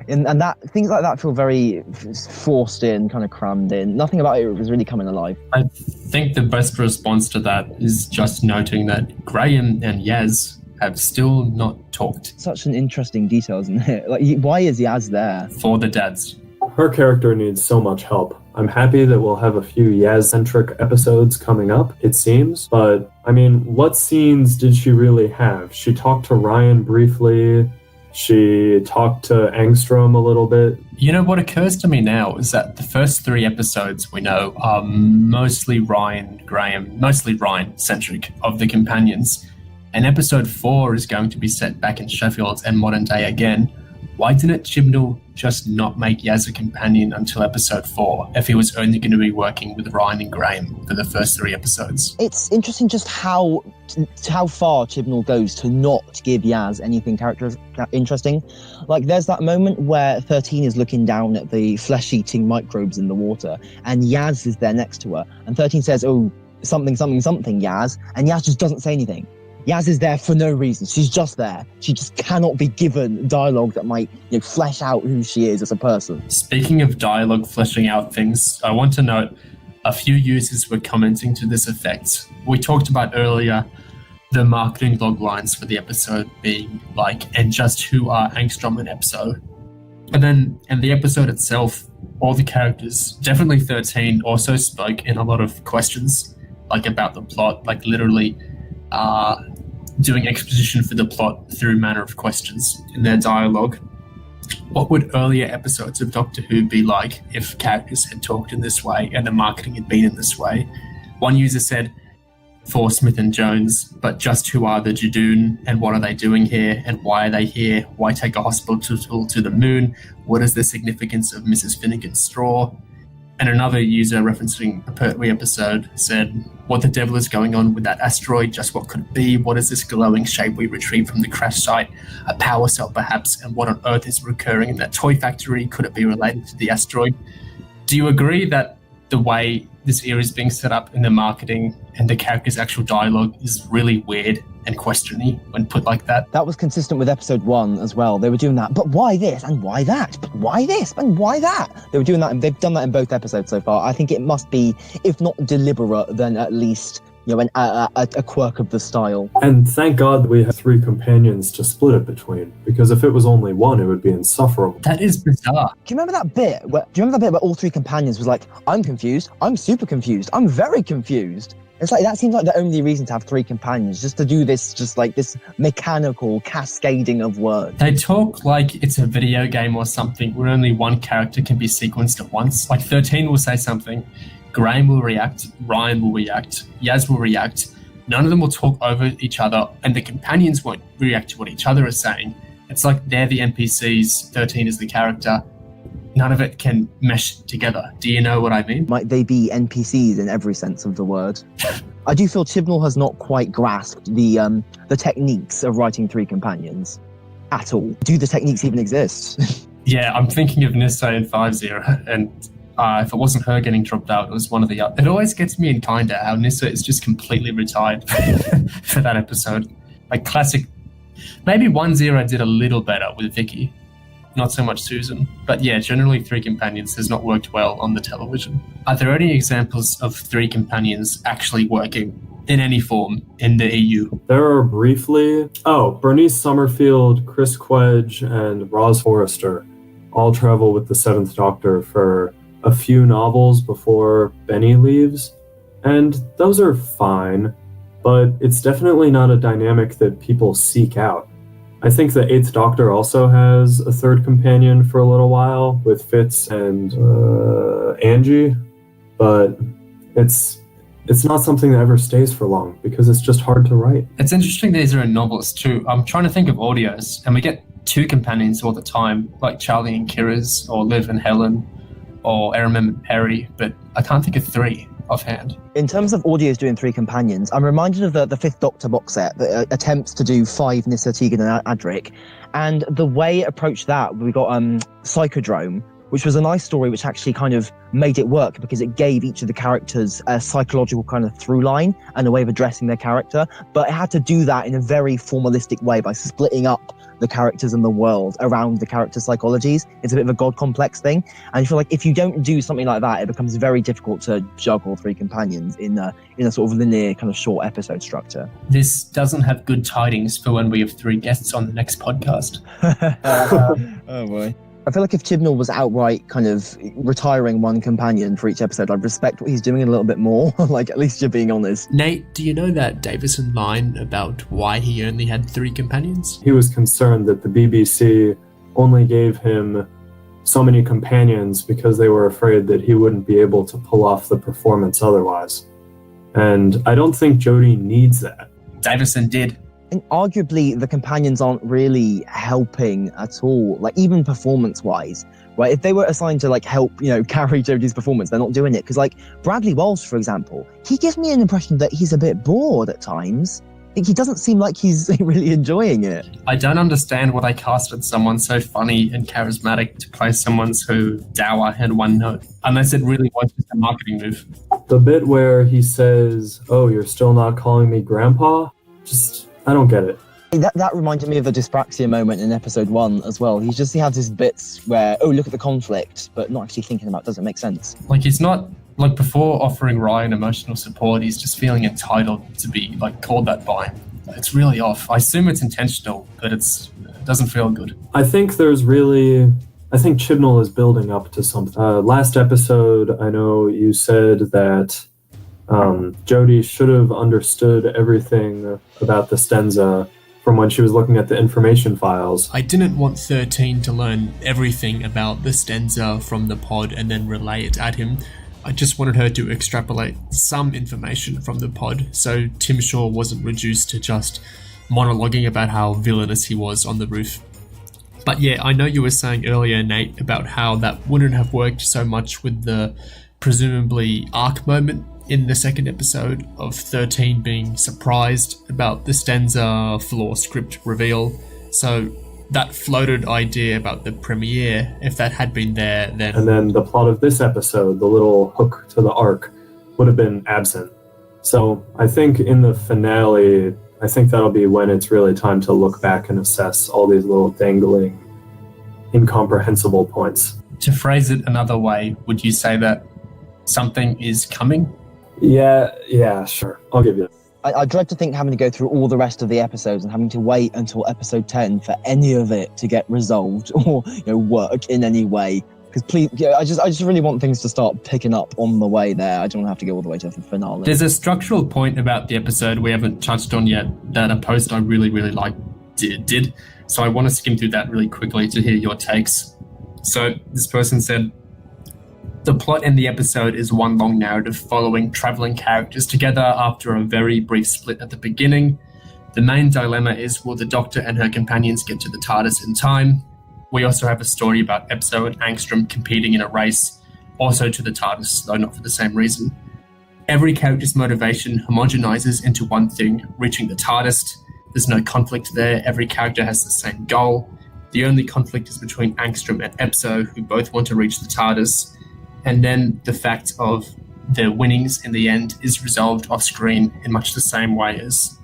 and that things like that feel very forced in, kind of crammed in. Nothing about it was really coming alive. I think the best response to that is just noting that Graham and Yaz have still not talked. Such an interesting detail, isn't it? Like, why is Yaz there? For the dads. Her character needs so much help. I'm happy that we'll have a few Yaz-centric episodes coming up, it seems. But, I mean, what scenes did she really have? She talked to Ryan briefly. She talked to Angstrom a little bit. What occurs to me now is that the first 3 episodes we know are mostly Ryan-centric of the companions. And episode 4 is going to be set back in Sheffield and modern day again. Why didn't Chibnall just not make Yaz a companion until episode 4 if he was only going to be working with Ryan and Graham for the first 3 episodes? It's interesting just how far Chibnall goes to not give Yaz anything interesting. Like, there's that moment where 13 is looking down at the flesh-eating microbes in the water, and Yaz is there next to her, and 13 says, "Oh, something, Yaz," and Yaz just doesn't say anything. Yaz is there for no reason. She's just there. She just cannot be given dialogue that might, flesh out who she is as a person. Speaking of dialogue fleshing out things, I want to note a few users were commenting to this effect. We talked about earlier the marketing log lines for the episode being like, "and just who are Angstrom and Epzode?" And then in the episode itself, all the characters, definitely 13, also spoke in a lot of questions, like about the plot, like literally doing exposition for the plot through manner of questions in their dialogue. What would earlier episodes of Doctor Who be like if characters had talked in this way and the marketing had been in this way? One user said, "For Smith and Jones, but just who are the Judoon and what are they doing here and why are they here? Why take a hospital to the moon? What is the significance of Mrs. Finnegan's straw?" And another user referencing a Pertwee episode said, "What the devil is going on with that asteroid? Just what could it be? What is this glowing shape we retrieved from the crash site? A power cell perhaps? And what on earth is recurring in that toy factory? Could it be related to the asteroid?" Do you agree that the way this era is being set up in the marketing and the characters' actual dialogue is really weird and questioning when put like that? That was consistent with episode 1 as well. They were doing that, but why this and why that? But why this and why that? They were doing that, and they've done that in both episodes so far. I think it must be, if not deliberate, then at least a quirk of the style. And thank God we have 3 companions to split it between, because if it was only 1, it would be insufferable. That is bizarre. Do you remember that bit where all 3 companions was like, "I'm confused, I'm super confused, I'm very confused"? It's like, that seems like the only reason to have 3 companions, just to do this, just like this mechanical cascading of words. They talk like it's a video game or something where only one character can be sequenced at once. Like 13 will say something, Graham will react, Ryan will react, Yaz will react. None of them will talk over each other, and the companions won't react to what each other is saying. It's like they're the NPCs, 13 is the character. none of it can mesh together. Do you know what I mean? Might they be NPCs in every sense of the word? I do feel Chibnall has not quite grasped the techniques of writing Three Companions at all. Do the techniques even exist? Yeah, I'm thinking of Nissa in 5-0, and if it wasn't her getting dropped out, it was one of the other. It always gets me in kinda how Nissa is just completely retired for that episode. Like classic. Maybe 1-0 did a little better with Vicky, not so much Susan. But yeah, generally Three Companions has not worked well on the television. Are there any examples of Three Companions actually working in any form in the EU? There are briefly... Bernice Summerfield, Chris Quedge, and Roz Forrester all travel with the Seventh Doctor for a few novels before Benny leaves. And those are fine, but it's definitely not a dynamic that people seek out. I think the Eighth Doctor also has a third companion for a little while with Fitz and Angie, but it's not something that ever stays for long because it's just hard to write. It's interesting these are in novels too. I'm trying to think of audios, and we get two companions all the time, like Charlie and Kira's, or Liv and Helen, or Erin and Perry, but I can't think of three offhand. In terms of audios doing Three Companions, I'm reminded of the Fifth Doctor box set that attempts to do 5 Nissa, Tegan and Adric, and the way it approached that, we got Psychodrome, which was a nice story which actually kind of made it work because it gave each of the characters a psychological kind of through line and a way of addressing their character, but it had to do that in a very formalistic way by splitting up the characters and the world around the characters' psychologies. It's a bit of a god complex thing, and I feel like if you don't do something like that, it becomes very difficult to juggle Three Companions in a sort of linear kind of short episode structure. This doesn't have good tidings for when we have 3 guests on the next podcast. Oh boy. I feel like if Chibnall was outright kind of retiring one companion for each episode, I'd respect what he's doing a little bit more. Like, at least you're being honest. Nate, do you know that Davison line about why he only had 3 companions? He was concerned that the BBC only gave him so many companions because they were afraid that he wouldn't be able to pull off the performance otherwise. And I don't think Jodie needs that. Davison did. And arguably, the companions aren't really helping at all, like even performance-wise, right? If they were assigned to like help, carry Jodie's performance, they're not doing it. Because like Bradley Walsh, for example, he gives me an impression that he's a bit bored at times. He doesn't seem like he's really enjoying it. I don't understand why they casted someone so funny and charismatic to play someone so dour and one note, unless it really was just a marketing move. The bit where he says, "Oh, you're still not calling me Grandpa?" I don't get it. That reminded me of the dyspraxia moment in episode 1 as well. He has his bits where, oh, look at the conflict, but not actually thinking about, does it make sense? Like, he's not, like, before offering Ryan emotional support, he's just feeling entitled to be, like, called that by him. It's really off. I assume it's intentional, but it doesn't feel good. I think Chibnall is building up to something. Last episode, I know you said that Jodie should have understood everything about the Stenza from when she was looking at the information files. I didn't want 13 to learn everything about the Stenza from the pod and then relay it at him. I just wanted her to extrapolate some information from the pod, so Tim Shaw wasn't reduced to just monologuing about how villainous he was on the roof. But yeah, I know you were saying earlier, Nate, about how that wouldn't have worked so much with the presumably arc moment in the second episode of 13 being surprised about the Stenza floor script reveal. So that floated idea about the premiere, if that had been there, then... And then the plot of this episode, the little hook to the arc, would have been absent. So I think in the finale, I think that'll be when it's really time to look back and assess all these little dangling, incomprehensible points. To phrase it another way, would you say that something is coming? Yeah, sure. I'll give you that. I dread to think having to go through all the rest of the episodes and having to wait until episode 10 for any of it to get resolved or work in any way. Because please, I just really want things to start picking up on the way there. I don't want to have to go all the way to the finale. There's a structural point about the episode we haven't touched on yet that a post I really, really liked did. So I want to skim through that really quickly to hear your takes. So this person said, the plot in the episode is one long narrative following traveling characters together after a very brief split at the beginning. The main dilemma is, will the Doctor and her companions get to the TARDIS in time? we also have a story about Epzode and Angstrom competing in a race, also to the TARDIS, though not for the same reason. Every character's motivation homogenizes into one thing, reaching the TARDIS. There's no conflict there. Every character has the same goal. The only conflict is between Angstrom and Epzode, who both want to reach the TARDIS. And then the fact of their winnings in the end is resolved off screen in much the same way as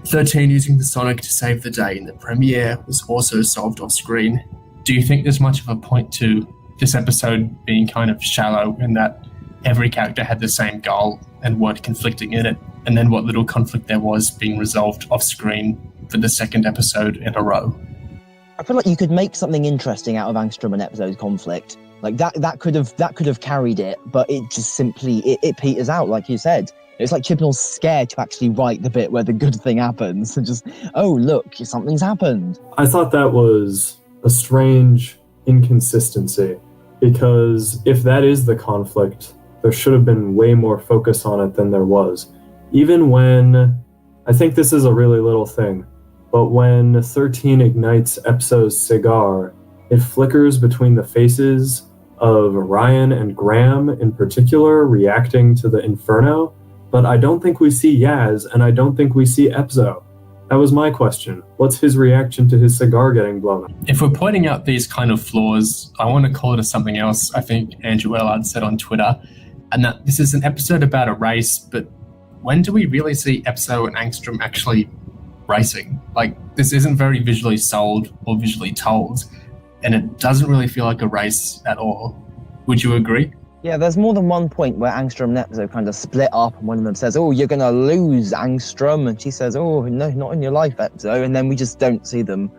13 using the Sonic to save the day in the premiere was also solved off screen. Do you think there's much of a point to this episode being kind of shallow in that every character had the same goal and weren't conflicting in it, and then what little conflict there was being resolved off screen for the second episode in a row? I feel like you could make something interesting out of Angstrom and Epzode's conflict. Like that could have carried it, but it just simply it peters out, like you said. It's like Chibnall's scared to actually write the bit where the good thing happens, and just, oh look, something's happened. I thought that was a strange inconsistency, because if that is the conflict, there should have been way more focus on it than there was. Even when, I think this is a really little thing, but when 13 ignites Epzode's cigar, it flickers between the faces of Ryan and Graham in particular reacting to the inferno, but I don't think we see Yaz, and I don't think we see Epzode. That was my question. What's his reaction to his cigar getting blown up? If we're pointing out these kind of flaws, I want to call it something else. I think Andrew Ellard said on Twitter, and that this is an episode about a race, but when do we really see Epzode and Angstrom actually racing? Like, this isn't very visually sold or visually told, and it doesn't really feel like a race at all. Would you agree? Yeah, there's more than one point where Angstrom and Epzode kind of split up, and one of them says, oh, you're going to lose, Angstrom, and she says, oh, no, not in your life, Epzode, and then we just don't see them.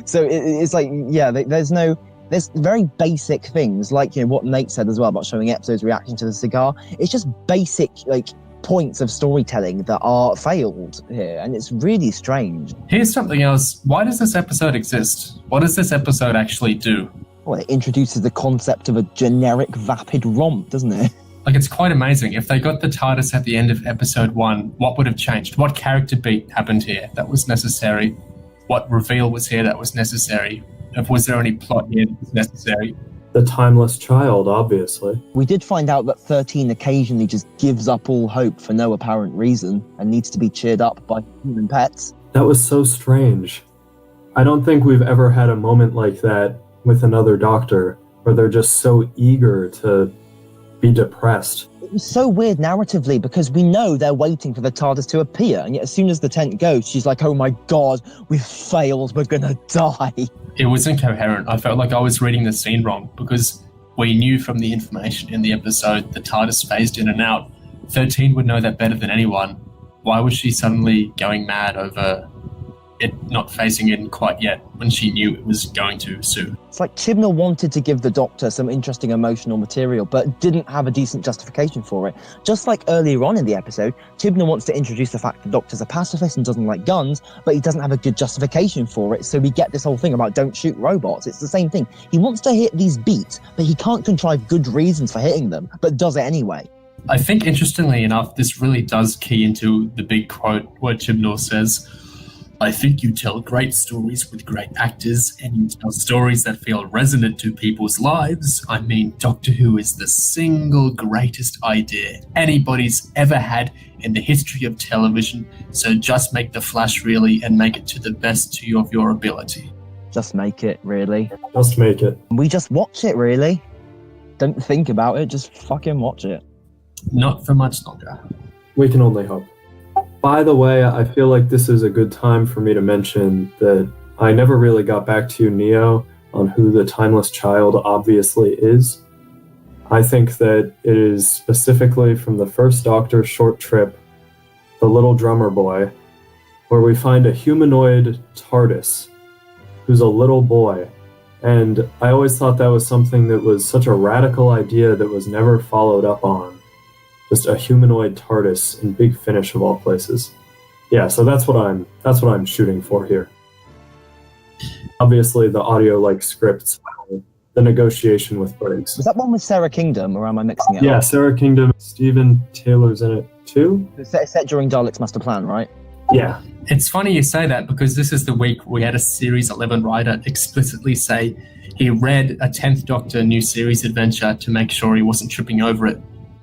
So it's like, yeah, there's very basic things, like, you know, what Nate said as well about showing Epzode's reaction to the cigar. It's just basic, like, points of storytelling that are failed here, and it's really strange. Here's something else. Why does this episode exist? What does this episode actually do? Well, it introduces the concept of a generic vapid romp, doesn't it? Like, it's quite amazing. If they got the TARDIS at the end of episode 1, what would have changed? What character beat happened here that was necessary? What reveal was here that was necessary? Was there any plot here that was necessary? The timeless child, obviously. We did find out that 13 occasionally just gives up all hope for no apparent reason and needs to be cheered up by human pets. That was so strange. I don't think we've ever had a moment like that with another Doctor, where they're just so eager to be depressed. It was so weird narratively, because we know they're waiting for the TARDIS to appear, and yet as soon as the tent goes, she's like, oh my god, we've failed, we're gonna die. It was incoherent. I felt like I was reading the scene wrong, because we knew from the information in the episode the TARDIS phased in and out. 13 would know that better than anyone. Why was she suddenly going mad over it not phasing in quite yet when she knew it was going to soon? It's like Chibnall wanted to give the Doctor some interesting emotional material, but didn't have a decent justification for it. Just like earlier on in the episode, Chibnall wants to introduce the fact the Doctor's a pacifist and doesn't like guns, but he doesn't have a good justification for it, so we get this whole thing about don't shoot robots. It's the same thing. He wants to hit these beats, but he can't contrive good reasons for hitting them, but does it anyway. I think, interestingly enough, this really does key into the big quote where Chibnall says, I think you tell great stories with great actors, and you tell stories that feel resonant to people's lives. I mean, Doctor Who is the single greatest idea anybody's ever had in the history of television, so just make the Flash really and make it to the best of your ability. Just make it, really. Just make it. We just watch it, really. Don't think about it, just fucking watch it. Not for much longer. We can only hope. By the way, I feel like this is a good time for me to mention that I never really got back to you, Neo, on who the Timeless Child obviously is. I think that it is specifically from the first Doctor short trip, The Little Drummer Boy, where we find a humanoid TARDIS who's a little boy. And I always thought that was something that was such a radical idea that was never followed up on. Just a humanoid TARDIS in Big Finish of all places. Yeah, so that's what I'm shooting for here. Obviously, the audio-like scripts, the negotiation with Briggs. Was that one with Sarah Kingdom, or am I mixing it Yeah, up? Sarah Kingdom. Stephen Taylor's in it too. It's set during Dalek's Master Plan, right? Yeah. It's funny you say that because this is the week we had a Series 11 writer explicitly say he read a 10th Doctor new series adventure to make sure he wasn't tripping over it.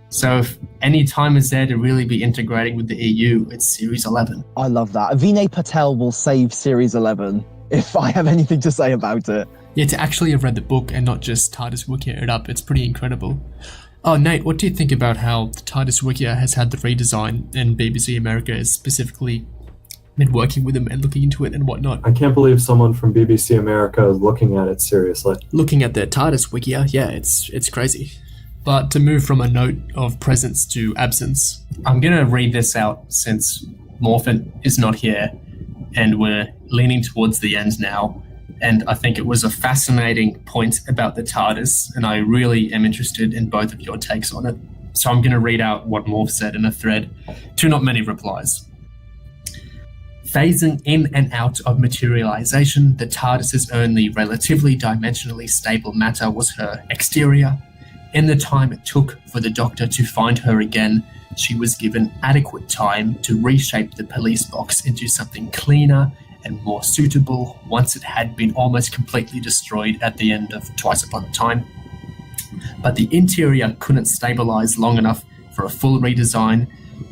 So if any time is there to really be integrating with the EU, it's Series 11. I love that. Vinay Patel will save Series 11 if I have anything to say about it. Yeah, to actually have read the book and not just TARDIS Wikia it up, it's pretty incredible. Oh, Nate, what do you think about how the TARDIS Wikia has had the redesign and BBC America has specifically been working with them and looking into it and whatnot? I can't believe someone from BBC America is looking at it seriously. Looking at their TARDIS Wikia, yeah, it's crazy. But to move from a note of presence to absence, I'm going to read this out since Morphin is not here and we're leaning towards the end now. And I think it was a fascinating point about the TARDIS, and I really am interested in both of your takes on it. So I'm going to read out what Morph said in a thread to not many replies. Phasing in and out of materialization, the TARDIS's only relatively dimensionally stable matter was her exterior. In the time it took for the Doctor to find her again, she was given adequate time to reshape the police box into something cleaner and more suitable once it had been almost completely destroyed at the end of Twice Upon a Time. But the interior couldn't stabilize long enough for a full redesign.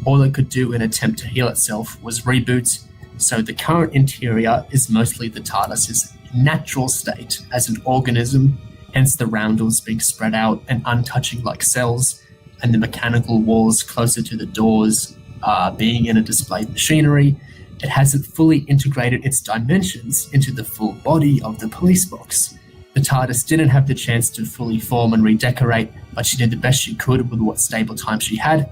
All it could do in an attempt to heal itself was reboot, so the current interior is mostly the TARDIS's natural state as an organism, hence the roundels being spread out and untouching like cells, and the mechanical walls closer to the doors being in a displayed machinery. It hasn't fully integrated its dimensions into the full body of the police box. The TARDIS didn't have the chance to fully form and redecorate, but she did the best she could with what stable time she had.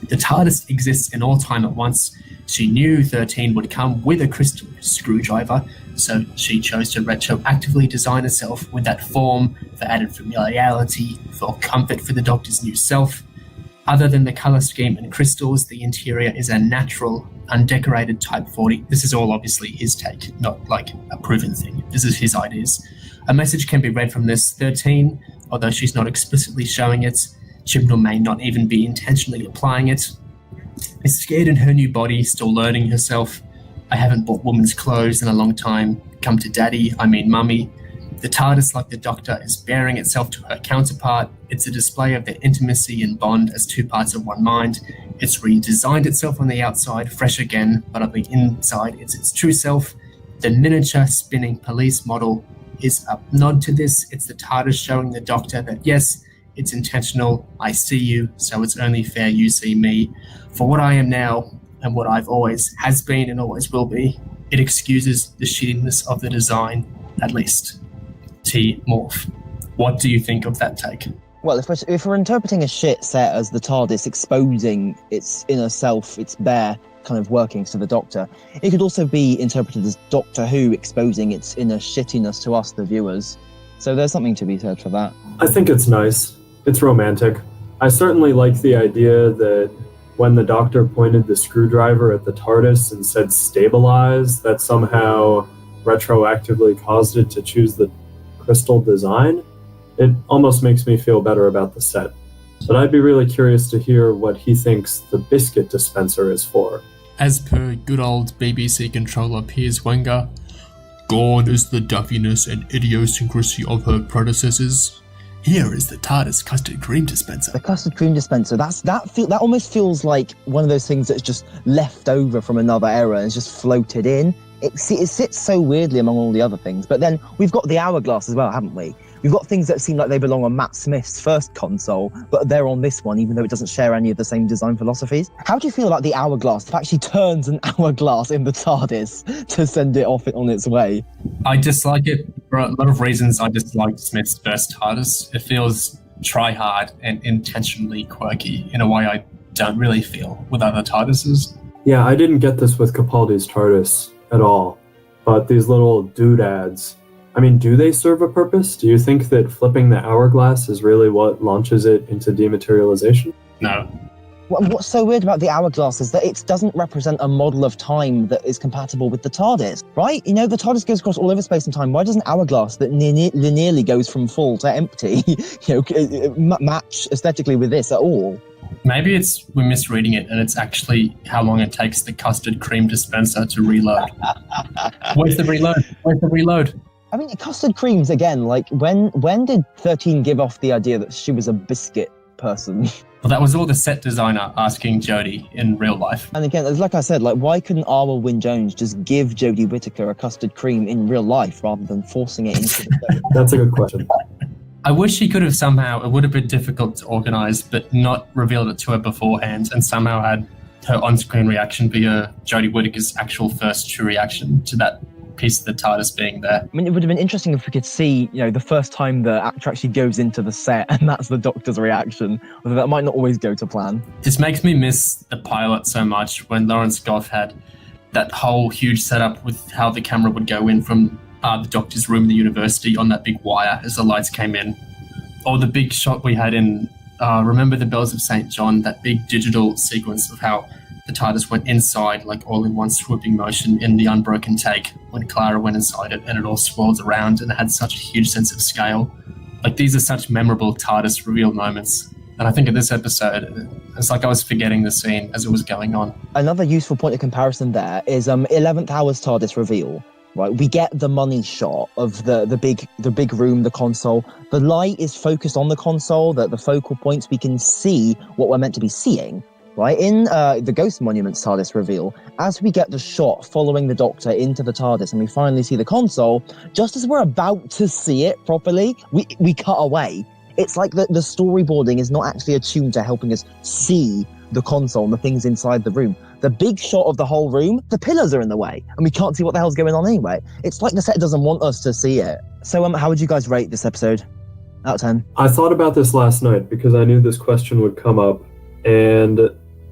The TARDIS exists in all time at once. She knew 13 would come with a crystal screwdriver, so she chose to retroactively design herself with that form for added familiarity, for comfort for the Doctor's new self. Other than the color scheme and crystals, the interior is a natural, undecorated Type 40. This is all obviously his take, not like a proven thing. This is his ideas. A message can be read from this 13, although she's not explicitly showing it. Chibnall may not even be intentionally applying it. Is scared in her new body, still learning herself. I haven't bought women's clothes in a long time. Come to daddy, I mean mummy. The TARDIS, like the Doctor, is bearing itself to her counterpart. It's a display of their intimacy and bond as two parts of one mind. It's redesigned itself on the outside, fresh again, but on the inside it's its true self. The miniature spinning police model is a nod to this. It's the TARDIS showing the Doctor that yes, it's intentional, I see you, so it's only fair you see me. For what I am now, and what I've always has been and always will be, it excuses the shittiness of the design, at least. T. Morph. What do you think of that take? Well, if we're interpreting a shit set as the TARDIS exposing its inner self, its bare kind of workings to the Doctor, it could also be interpreted as Doctor Who exposing its inner shittiness to us, the viewers. So there's something to be said for that. I think it's nice. It's romantic. I certainly like the idea that when the Doctor pointed the screwdriver at the TARDIS and said stabilize, that somehow retroactively caused it to choose the crystal design. It almost makes me feel better about the set. But I'd be really curious to hear what he thinks the biscuit dispenser is for. As per good old BBC controller Piers Wenger, gone is the duffiness and idiosyncrasy of her predecessors. Here is the TARDIS custard cream dispenser. The custard cream dispenser, that almost feels like one of those things that's just left over from another era and is just floated in. It sits so weirdly among all the other things. But then we've got the hourglass as well, haven't we? We've got things that seem like they belong on Matt Smith's first console, but they're on this one, even though it doesn't share any of the same design philosophies. How do you feel about the hourglass? It actually turns an hourglass in the TARDIS to send it off on its way. I dislike it for a lot of reasons. I dislike Smith's first TARDIS. It feels try-hard and intentionally quirky in a way I don't really feel with other TARDISes. Yeah, I didn't get this with Capaldi's TARDIS at all, but these little doodads, I mean, do they serve a purpose? Do you think that flipping the hourglass is really what launches it into dematerialization? No. What's so weird about the hourglass is that it doesn't represent a model of time that is compatible with the TARDIS, right? You know, the TARDIS goes across all over space and time. Why doesn't hourglass that linearly goes from full to empty, match aesthetically with this at all? Maybe we're misreading it, and it's actually how long it takes the custard cream dispenser to reload. Where's the reload? I mean, custard creams, again, like, when did 13 give off the idea that she was a biscuit person? Well, that was all the set designer asking Jodie in real life. And again, it's like I said, like, why couldn't Arwell Wynne-Jones just give Jodie Whittaker a custard cream in real life rather than forcing it into the show? That's a good question. I wish he could have somehow, it would have been difficult to organise, but not revealed it to her beforehand and somehow had her on-screen reaction be Jodie Whittaker's actual first true reaction to that piece of the TARDIS being there. I mean, it would have been interesting if we could see, the first time the actor actually goes into the set and that's the Doctor's reaction, although that might not always go to plan. This makes me miss the pilot so much when Lawrence Goff had that whole huge setup with how the camera would go in from the Doctor's room in the university on that big wire as the lights came in. Or the big shot we had in Remember the Bells of St. John, that big digital sequence of how the TARDIS went inside, like all in one swooping motion in the unbroken take when Clara went inside it and it all swirled around and it had such a huge sense of scale. Like, these are such memorable TARDIS reveal moments. And I think in this episode, it's like I was forgetting the scene as it was going on. Another useful point of comparison there is 11th Hour's TARDIS reveal. Right, we get the money shot of the big room, the console. The light is focused on the console, the focal points. We can see what we're meant to be seeing. Right, in the Ghost Monument's TARDIS reveal, as we get the shot following the Doctor into the TARDIS and we finally see the console, just as we're about to see it properly, we cut away. It's like the storyboarding is not actually attuned to helping us see the console and the things inside the room. The big shot of the whole room, the pillars are in the way, and we can't see what the hell's going on anyway. It's like the set doesn't want us to see it. So, how would you guys rate this episode out of 10? I thought about this last night because I knew this question would come up, and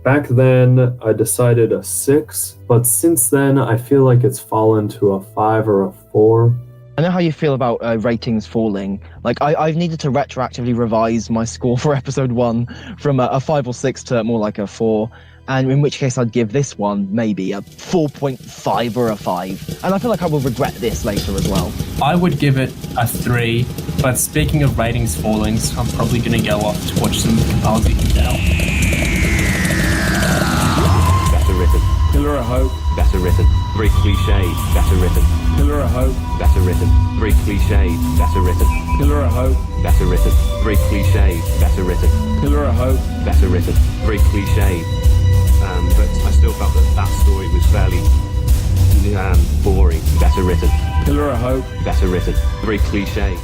back then I decided a 6, but since then I feel like it's fallen to a 5 or a 4. I know how you feel about ratings falling. Like, I've needed to retroactively revise my score for episode 1 from a 5 or 6 to more like a 4. And in which case I'd give this one maybe a 4.5 or a 5. And I feel like I will regret this later as well. I would give it a 3, but speaking of ratings fallings, I'm probably going to go off to watch some Capaldi now. Better written. Pillar of Hope. Better written. Very cliched. Better written. Pillar of Hope. Better written. Very cliched. Better written. Pillar of Hope. Better written. Very cliched. Better written. Pillar of Hope. Better written. Very cliched. But I still felt that story was fairly boring. Better written. Pillar of Hope. Better written. Very cliche.